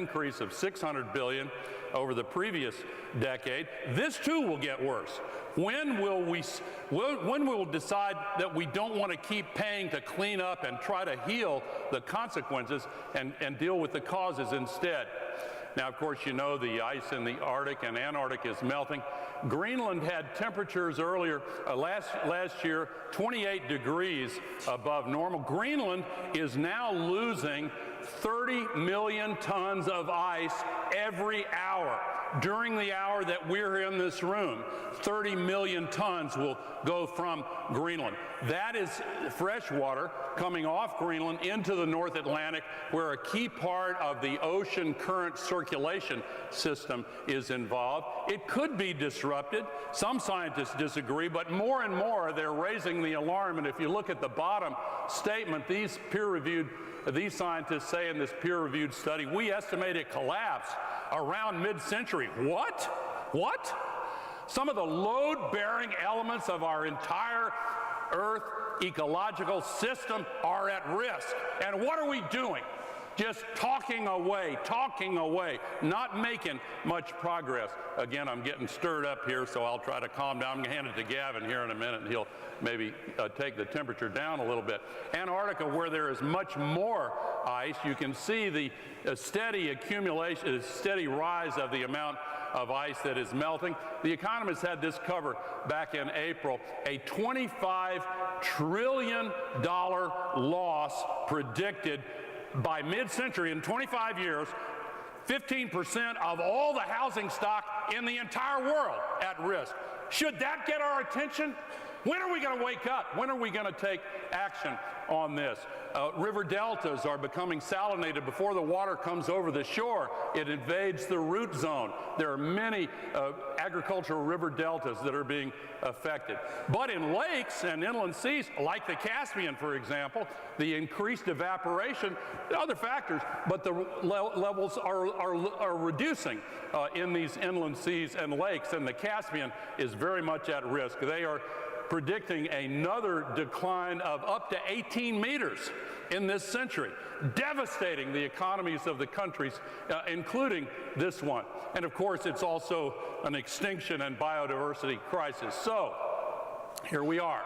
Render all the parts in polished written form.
increase of $600 billion over the previous decade. This too will get worse. When will we decide that we don't want to keep paying to clean up and try to heal the consequences and deal with the causes instead? Now, of course, you know the ice in the Arctic and Antarctic is melting. Greenland had temperatures earlier, last year, 28 degrees above normal. Greenland is now losing 30 million tons of ice every hour. During the hour that we're in this room, 30 million tons will go from Greenland. That is fresh water coming off Greenland into the North Atlantic, where a key part of the ocean current circulation system is involved. It could be disrupted. Some scientists disagree, but more and more they're raising the alarm. And if you look at the bottom statement, these scientists say in this peer-reviewed study, we estimate it collapsed around mid-century. What? Some of the load-bearing elements of our entire Earth ecological system are at risk. And what are we doing? Just talking away, not making much progress. Again, I'm getting stirred up here, so I'll try to calm down. I'm going to hand it to Gavin here in a minute, and he'll maybe take the temperature down a little bit. Antarctica, where there is much more ice, you can see the steady accumulation, steady rise of the amount of ice that is melting. The Economist had this cover back in April, a $25 trillion loss predicted by mid-century. In 25 years, 15% of all the housing stock in the entire world at risk. Should that get our attention? When are we going to wake up? When are we going to take action on this? River deltas are becoming salinated before the water comes over the shore. It invades the root zone. There are many agricultural river deltas that are being affected. But in lakes and inland seas, like the Caspian, for example, the increased evaporation, other factors, but the levels are reducing in these inland seas and lakes, and the Caspian is very much at risk. They are predicting another decline of up to 18 meters in this century, devastating the economies of the countries, including this one. And of course, it's also an extinction and biodiversity crisis. So, here we are.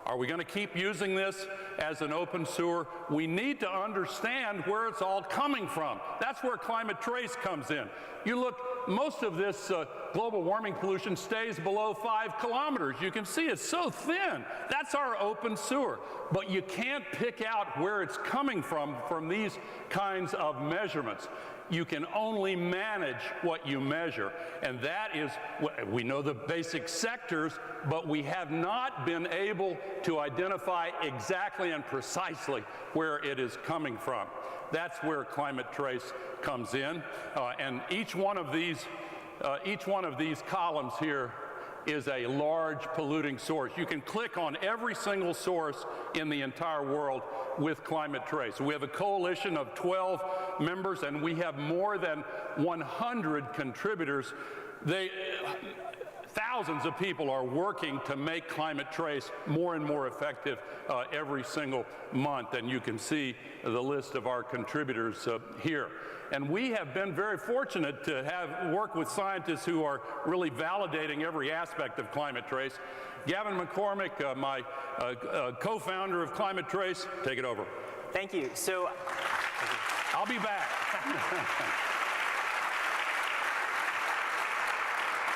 Are we going to keep using this as an open sewer? We need to understand where it's all coming from. That's where climate trace comes in. You look, most of this global warming pollution stays below 5 kilometers. You can see it's so thin. That's our open sewer. But you can't pick out where it's coming from these kinds of measurements. You can only manage what you measure. And that is, we know the basic sectors, but we have not been able to identify exactly and precisely where it is coming from. That's where climate trace comes in. And each one of these columns here is a large polluting source. You can click on every single source in the entire world with climate trace. We have a coalition of 12 members, and we have more than 100 contributors. Thousands of people are working to make climate trace more and more effective every single month, and you can see the list of our contributors here. And we have been very fortunate to have worked with scientists who are really validating every aspect of climate trace. Gavin McCormick, my co-founder of Climate Trace, take it over. Thank you. So I'll be back.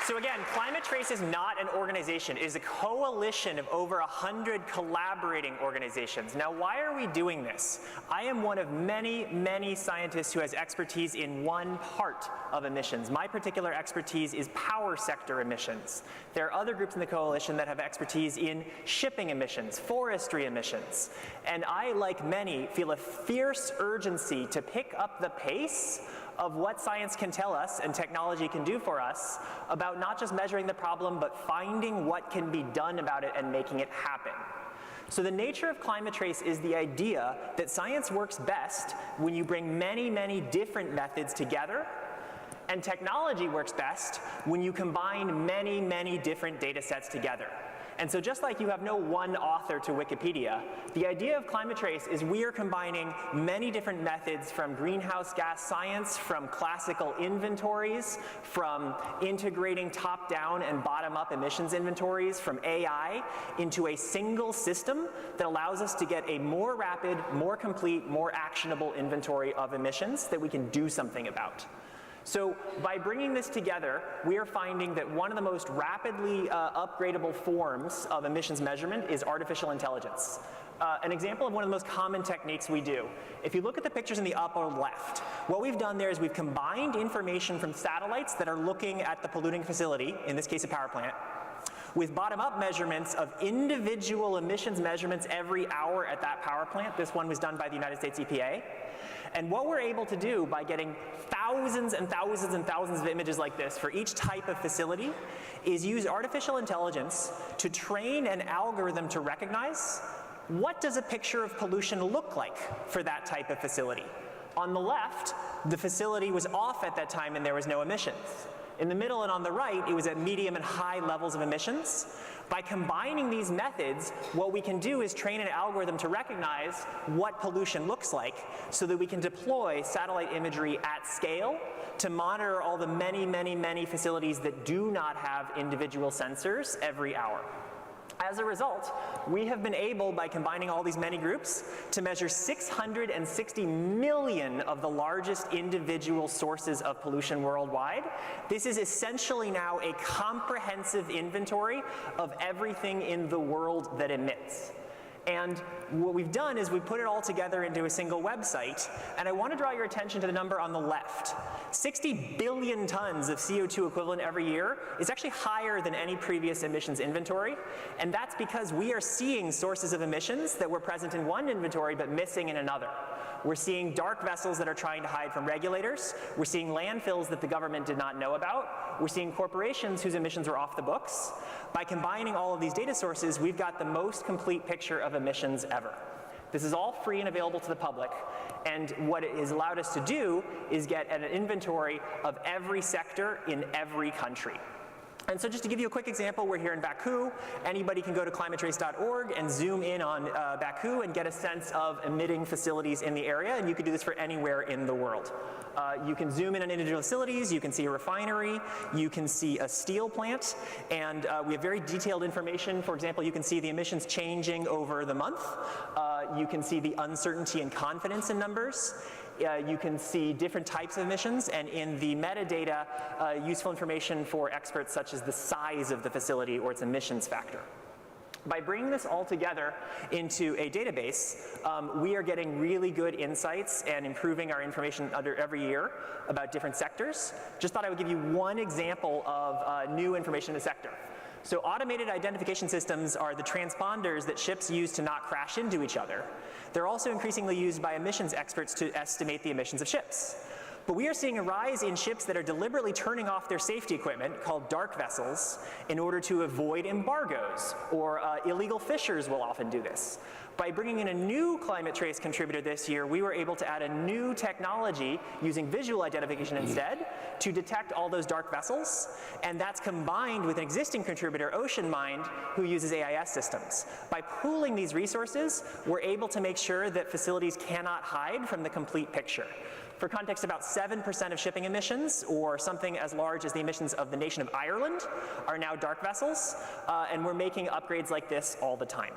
So again, Climate Trace is not an organization. It is a coalition of over 100 collaborating organizations. Now, why are we doing this? I am one of many, many scientists who has expertise in one part of emissions. My particular expertise is power sector emissions. There are other groups in the coalition that have expertise in shipping emissions, forestry emissions. And I, like many, feel a fierce urgency to pick up the pace of what science can tell us and technology can do for us about not just measuring the problem, but finding what can be done about it and making it happen. So the nature of Climate Trace is the idea that science works best when you bring many, many different methods together, and technology works best when you combine many, many different data sets together. And so just like you have no one author to Wikipedia, the idea of Climate Trace is we are combining many different methods from greenhouse gas science, from classical inventories, from integrating top-down and bottom-up emissions inventories, from AI, into a single system that allows us to get a more rapid, more complete, more actionable inventory of emissions that we can do something about. So by bringing this together, we are finding that one of the most rapidly upgradable forms of emissions measurement is artificial intelligence. An example of one of the most common techniques we do. If you look at the pictures in the upper left, what we've done there is we've combined information from satellites that are looking at the polluting facility, in this case a power plant, with bottom-up measurements of individual emissions measurements every hour at that power plant. This one was done by the United States EPA. And what we're able to do by getting thousands and thousands and thousands of images like this for each type of facility is use artificial intelligence to train an algorithm to recognize what does a picture of pollution look like for that type of facility. On the left, the facility was off at that time and there was no emissions. In the middle and on the right, it was at medium and high levels of emissions. By combining these methods, what we can do is train an algorithm to recognize what pollution looks like so that we can deploy satellite imagery at scale to monitor all the many, many, many facilities that do not have individual sensors every hour. As a result, we have been able, by combining all these many groups, to measure 660 million of the largest individual sources of pollution worldwide. This is essentially now a comprehensive inventory of everything in the world that emits. And what we've done is we've put it all together into a single website, and I want to draw your attention to the number on the left. 60 billion tons of CO2 equivalent every year is actually higher than any previous emissions inventory, and that's because we are seeing sources of emissions that were present in one inventory but missing in another. We're seeing dark vessels that are trying to hide from regulators. We're seeing landfills that the government did not know about. We're seeing corporations whose emissions are off the books. By combining all of these data sources, we've got the most complete picture of emissions ever. This is all free and available to the public, and what it has allowed us to do is get an inventory of every sector in every country. And so just to give you a quick example, we're here in Baku. Anybody can go to climatetrace.org and zoom in on Baku and get a sense of emitting facilities in the area, and you can do this for anywhere in the world. You can zoom in on individual facilities, you can see a refinery, you can see a steel plant, and we have very detailed information. For example, you can see the emissions changing over the month. You can see the uncertainty and confidence in numbers. You can see different types of emissions, and in the metadata, useful information for experts such as the size of the facility or its emissions factor. By bringing this all together into a database, we are getting really good insights and improving our information every year about different sectors. Just thought I would give you one example of new information in the sector. So automated identification systems are the transponders that ships use to not crash into each other. They're also increasingly used by emissions experts to estimate the emissions of ships. But we are seeing a rise in ships that are deliberately turning off their safety equipment, called dark vessels, in order to avoid embargoes, or illegal fishers will often do this. By bringing in a new Climate Trace contributor this year, we were able to add a new technology using visual identification instead to detect all those dark vessels, and that's combined with an existing contributor, OceanMind, who uses AIS systems. By pooling these resources, we're able to make sure that facilities cannot hide from the complete picture. For context, about 7% of shipping emissions, or something as large as the emissions of the nation of Ireland, are now dark vessels, and we're making upgrades like this all the time.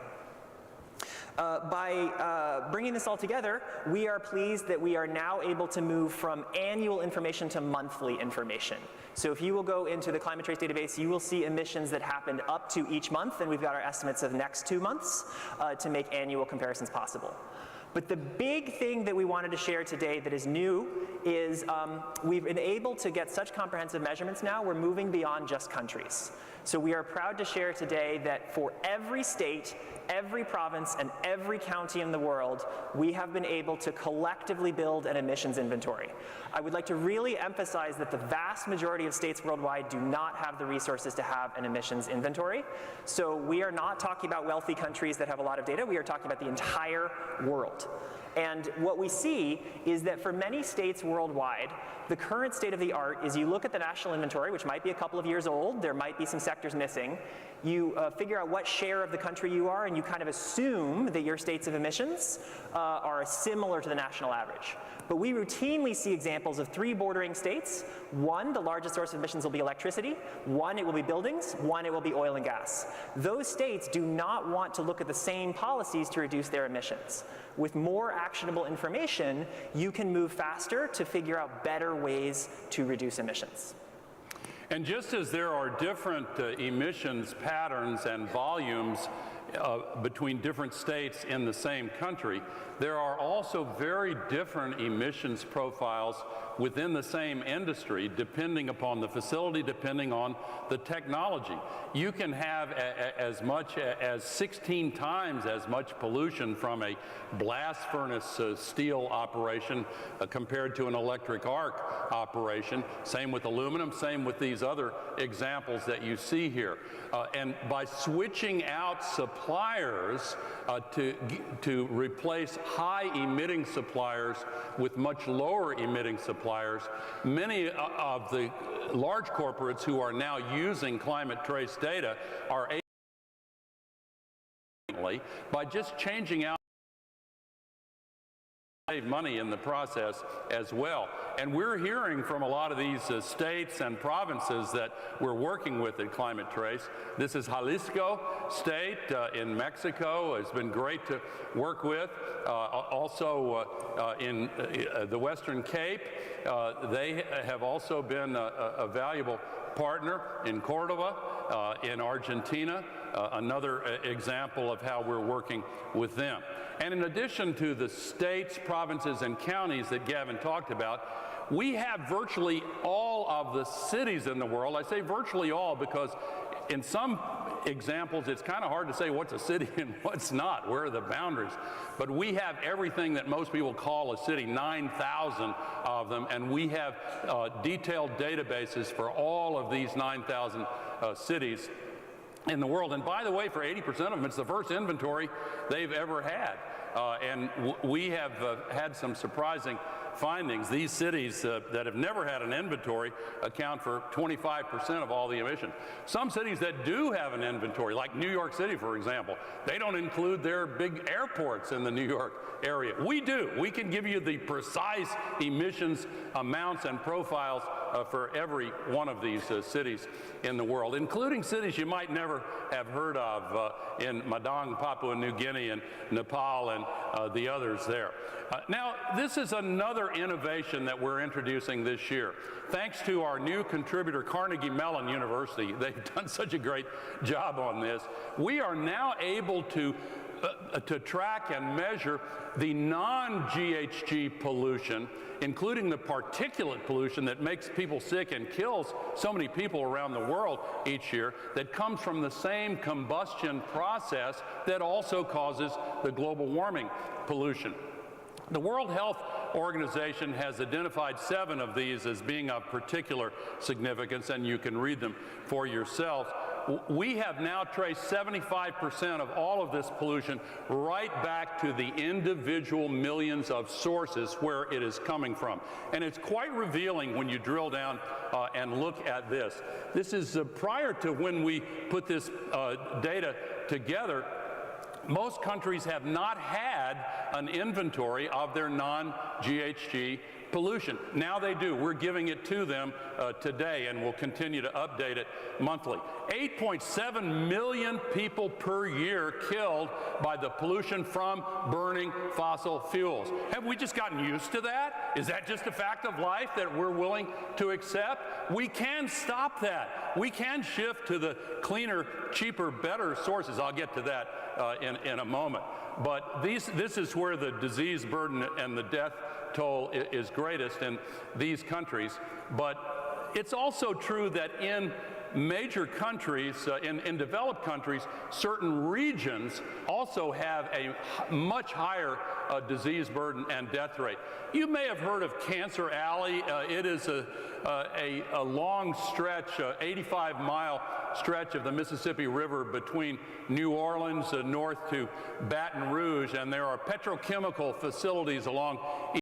By bringing this all together, we are pleased that we are now able to move from annual information to monthly information. So if you will go into the Climate Trace database, you will see emissions that happened up to each month, and we've got our estimates of the next 2 months to make annual comparisons possible. But the big thing that we wanted to share today that is new is we've been able to get such comprehensive measurements now, we're moving beyond just countries. So we are proud to share today that for every state, every province, and every county in the world, we have been able to collectively build an emissions inventory. I would like to really emphasize that the vast majority of states worldwide do not have the resources to have an emissions inventory. So we are not talking about wealthy countries that have a lot of data, we are talking about the entire world. And what we see is that for many states worldwide, the current state of the art is you look at the national inventory, which might be a couple of years old, there might be some sectors missing, you figure out what share of the country you are, and you kind of assume that your states of emissions are similar to the national average. But we routinely see examples of 3 bordering states. 1, the largest source of emissions will be electricity. 1, it will be buildings. 1, it will be oil and gas. Those states do not want to look at the same policies to reduce their emissions. With more actionable information, you can move faster to figure out better ways to reduce emissions. And just as there are different emissions patterns and volumes between different states in the same country, there are also very different emissions profiles within the same industry, depending upon the facility, depending on the technology. You can have as much as 16 times as much pollution from a blast furnace steel operation compared to an electric arc operation. Same with aluminum, same with these other examples that you see here. And by switching out suppliers to replace high emitting suppliers with much lower emitting suppliers, many of the large corporates who are now using climate trace data are able, by just changing out, save money in the process as well. And we're hearing from a lot of these states and provinces that we're working with at Climate Trace. This is Jalisco State in Mexico. It's been great to work with. Also in the Western Cape, they have also been a valuable partner in Cordoba, in Argentina, another example of how we're working with them. And in addition to the states, provinces, and counties that Gavin talked about, we have virtually all of the cities in the world. I say virtually all because in some examples it's kind of hard to say what's a city and what's not, where are the boundaries. But we have everything that most people call a city, 9,000 of them, and we have detailed databases for all of these 9,000 cities in the world. And by the way, for 80% of them, it's the first inventory they've ever had. And we have had some surprising findings. These cities that have never had an inventory account for 25% of all the emissions. Some cities that do have an inventory, like New York City, for example, they don't include their big airports in the New York area. We do. We can give you the precise emissions amounts and profiles for every one of these cities in the world, including cities you might never have heard of in Madang, Papua New Guinea, and Nepal, and the others there. Now, this is another innovation that we're introducing this year. Thanks to our new contributor, Carnegie Mellon University, they've done such a great job on this. We are now able to track and measure the non-GHG pollution, including the particulate pollution that makes people sick and kills so many people around the world each year, that comes from the same combustion process that also causes the global warming pollution. The World Health Organization has identified 7 of these as being of particular significance, and you can read them for yourself. We have now traced 75% of all of this pollution right back to the individual millions of sources where it is coming from. And it's quite revealing when you drill down and look at this. This is prior to when we put this data together. Most countries have not had an inventory of their non-GHG pollution. Now they do. We're giving it to them today, and we'll continue to update it monthly. 8.7 million people per year killed by the pollution from burning fossil fuels. Have we just gotten used to that? Is that just a fact of life that we're willing to accept? We can stop that. We can shift to the cleaner, cheaper, better sources. I'll get to that in a moment. But this is where the disease burden and the death toll is greatest in these countries. But it's also true that in major countries, in developed countries, certain regions also have a much higher disease burden and death rate. You may have heard of Cancer Alley. It is a long stretch, 85-mile stretch of the Mississippi River between New Orleans north to Baton Rouge, and there are petrochemical facilities along